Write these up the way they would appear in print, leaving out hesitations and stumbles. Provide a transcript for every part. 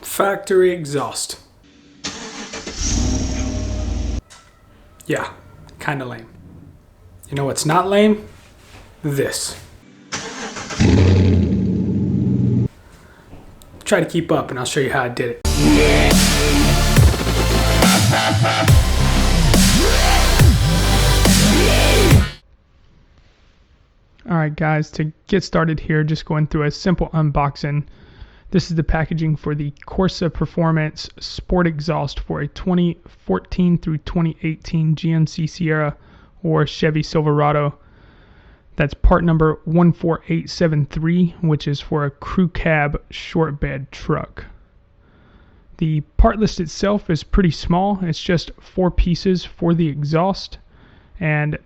Factory exhaust. Yeah, kinda lame. You know what's not lame? This. Try to keep up and I'll show you how I did it. Alright guys, to get started here, just going through a simple unboxing. This is the packaging for the Corsa Performance Sport Exhaust for a 2014 through 2018 GMC Sierra or Chevy Silverado. That's part number 14873, which is for a crew cab short bed truck. The part list itself is pretty small. It's just 4 pieces for the exhaust and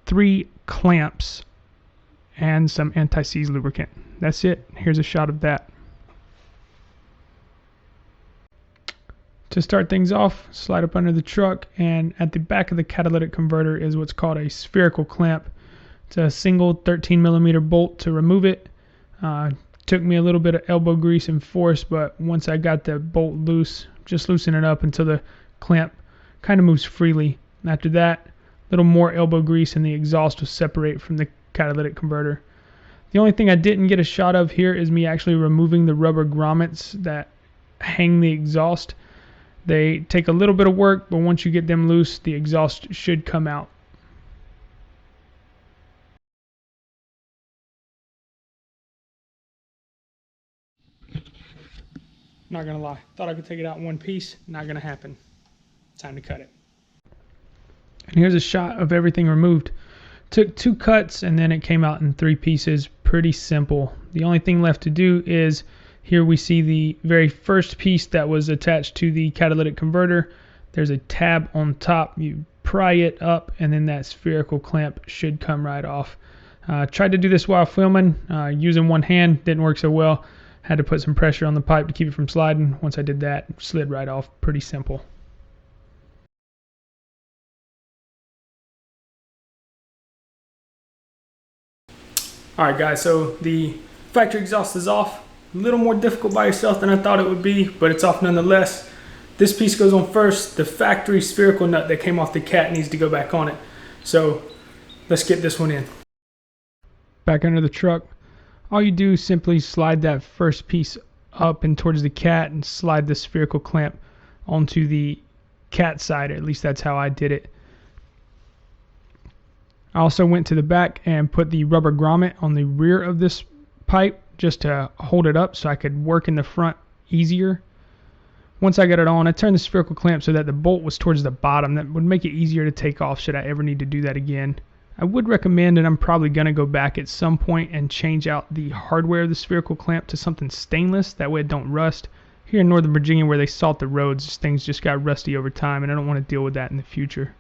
3 clamps and some anti-seize lubricant. That's it. Here's a shot of that. To start things off, slide up under the truck, and at the back of the catalytic converter is what's called a spherical clamp. It's a single 13mm bolt to remove it. Took me a little bit of elbow grease and force, but once I got the bolt loose, just loosen it up until the clamp kind of moves freely. After that, a little more elbow grease and the exhaust will separate from the catalytic converter. The only thing I didn't get a shot of here is me actually removing the rubber grommets that hang the exhaust. They take a little bit of work, but once you get them loose, the exhaust should come out. Not gonna lie, thought I could take it out in one piece. Not gonna happen. Time to cut it. And here's a shot of everything removed. Took 2 cuts and then it came out in 3 pieces. Pretty simple. The only thing left to do is, here we see the very first piece that was attached to the catalytic converter. There's a tab on top. You pry it up and then that spherical clamp should come right off. Tried to do this while filming using one hand. Didn't work so well. Had to put some pressure on the pipe to keep it from sliding. Once I did that, it slid right off. Pretty simple. Alright guys, so the factory exhaust is off. A little more difficult by yourself than I thought it would be, but it's off nonetheless. This piece goes on first. The factory spherical nut that came off the cat needs to go back on it. So let's get this one in. Back under the truck, all you do is simply slide that first piece up and towards the cat and slide the spherical clamp onto the cat side. At least that's how I did it. I also went to the back and put the rubber grommet on the rear of this pipe just to hold it up so I could work in the front easier. Once I got it on, I turned the spherical clamp so that the bolt was towards the bottom. That would make it easier to take off should I ever need to do that again. I would recommend, and I'm probably going to go back at some point and change out the hardware of the spherical clamp to something stainless. That way it don't rust. Here in Northern Virginia where they salt the roads, things just got rusty over time and I don't want to deal with that in the future.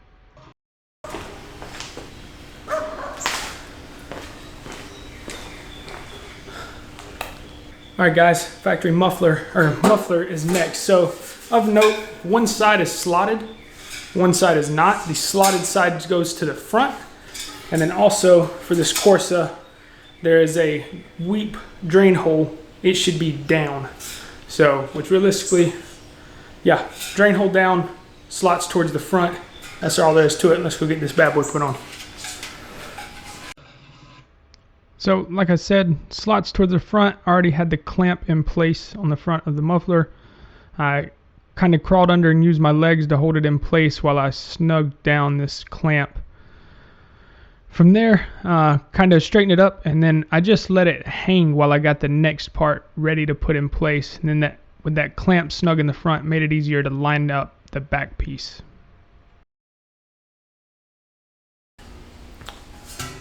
Alright guys, factory muffler is next. So of note, one side is slotted, one side is not. The slotted side goes to the front, and then also for this Corsa there is a weep drain hole. It should be down. So, which realistically, yeah, drain hole down, slots towards the front. That's all there is to it. Let's go get this bad boy put on. So, like I said, slots towards the front. I already had the clamp in place on the front of the muffler. I kind of crawled under and used my legs to hold it in place while I snugged down this clamp. From there, kind of straightened it up, and then I just let it hang while I got the next part ready to put in place. And then with that clamp snug in the front, made it easier to line up the back piece.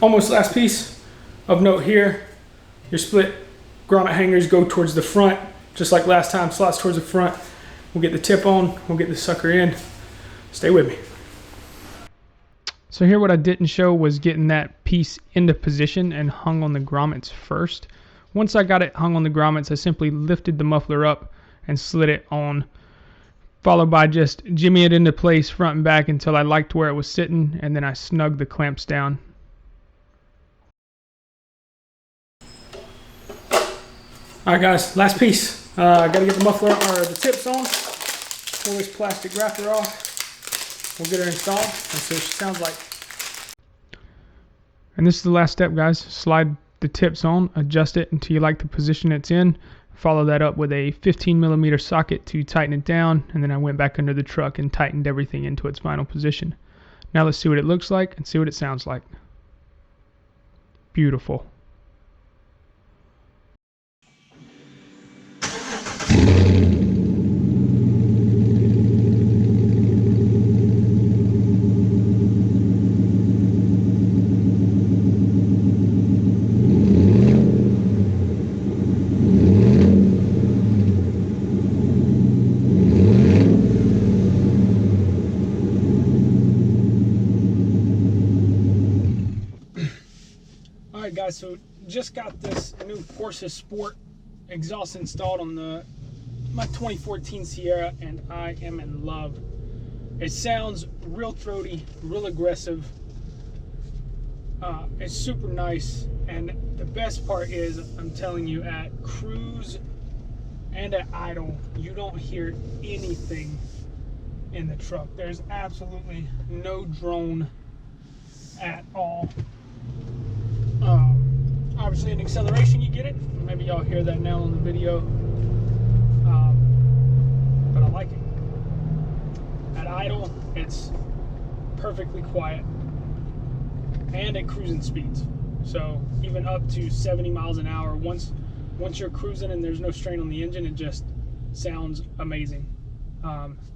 Almost last piece. Of note here, your split grommet hangers go towards the front, just like last time, slots towards the front. We'll get the tip on, we'll get the sucker in. Stay with me. So here what I didn't show was getting that piece into position and hung on the grommets first. Once I got it hung on the grommets, I simply lifted the muffler up and slid it on, followed by just jimmy it into place front and back until I liked where it was sitting, and then I snugged the clamps down. Alright guys, last piece. I gotta get the muffler or the tips on. Pull this plastic wrapper off. We'll get her installed and see what she sounds like. And this is the last step, guys. Slide the tips on, adjust it until you like the position it's in. Follow that up with a 15mm socket to tighten it down, and then I went back under the truck and tightened everything into its final position. Now let's see what it looks like and see what it sounds like. Beautiful. Alright guys, so just got this new Corsa Sport exhaust installed on my 2014 Sierra, and I am in love. It sounds real throaty, real aggressive. It's super nice, and the best part is, I'm telling you, at cruise and at idle, you don't hear anything in the truck. There's absolutely no drone at all. Obviously in acceleration you get it. Maybe y'all hear that now on the video. But I like it. At idle, it's perfectly quiet. And at cruising speeds. So even up to 70 miles an hour, once you're cruising and there's no strain on the engine, it just sounds amazing.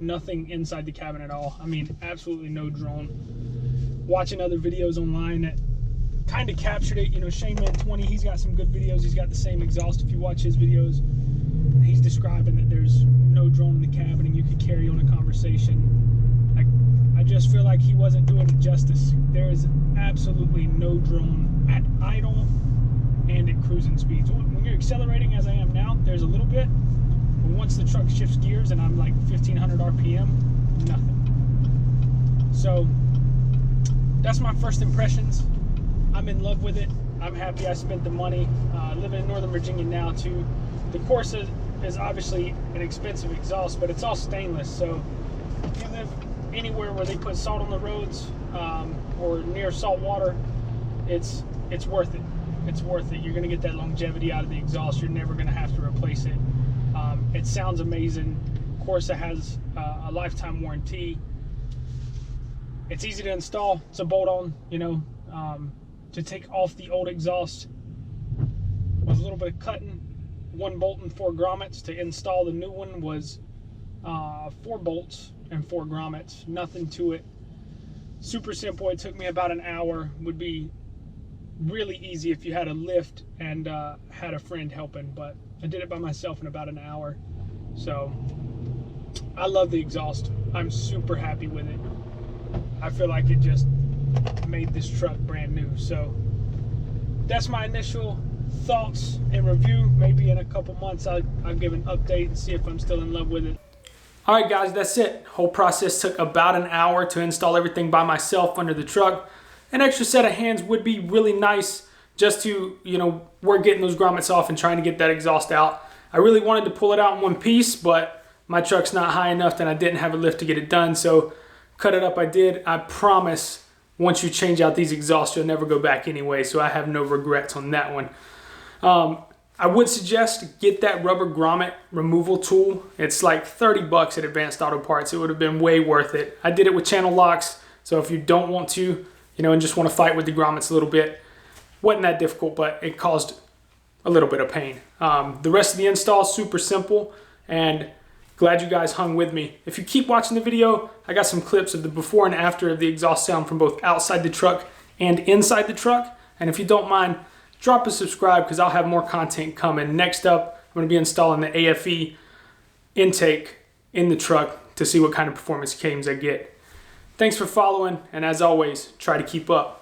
Nothing inside the cabin at all. I mean, absolutely no drone. Watching other videos online that kind of captured it, you know, ShaneMan20, he's got some good videos. He's got the same exhaust. If you watch his videos, he's describing that there's no drone in the cabin and you could carry on a conversation. I just feel like he wasn't doing it justice. There is absolutely no drone at idle and at cruising speeds. When you're accelerating, as I am now, there's a little bit, but once the truck shifts gears and I'm like 1500 RPM, nothing. So that's my first impressions. I'm in love with it. I'm happy I spent the money. Living in Northern Virginia now too. The Corsa is obviously an expensive exhaust, but it's all stainless. So if you live anywhere where they put salt on the roads or near salt water, it's worth it. It's worth it. You're gonna get that longevity out of the exhaust. You're never gonna have to replace it. It sounds amazing. Corsa has a lifetime warranty. It's easy to install. It's a bolt-on, you know. To take off the old exhaust was a little bit of cutting. 1 bolt and 4 grommets. To install the new one was 4 bolts and 4 grommets. Nothing to it. Super simple. It took me about an hour. Would be really easy if you had a lift and had a friend helping, but I did it by myself in about an hour. So I love the exhaust. I'm super happy with it. I feel like it just made this truck brand new. So that's my initial thoughts and review. Maybe in a couple months I'll give an update and see if I'm still in love with it. Alright guys, that's it. Whole process took about an hour to install everything by myself under the truck. An extra set of hands would be really nice, just to, you know, work getting those grommets off and trying to get that exhaust out. I really wanted to pull it out in one piece, but my truck's not high enough and I didn't have a lift to get it done, so cut it up I did. I promise once you change out these exhausts, you'll never go back anyway, so I have no regrets on that one. I would suggest get that rubber grommet removal tool. It's like 30 bucks at Advanced Auto Parts. It would have been way worth it. I did it with channel locks, so if you don't want to, you know, and just want to fight with the grommets a little bit, wasn't that difficult, but it caused a little bit of pain. The rest of the install is super simple, and glad you guys hung with me. If you keep watching the video, I got some clips of the before and after of the exhaust sound from both outside the truck and inside the truck. And if you don't mind, drop a subscribe because I'll have more content coming. Next up, I'm going to be installing the AFE intake in the truck to see what kind of performance gains I get. Thanks for following, and as always, try to keep up.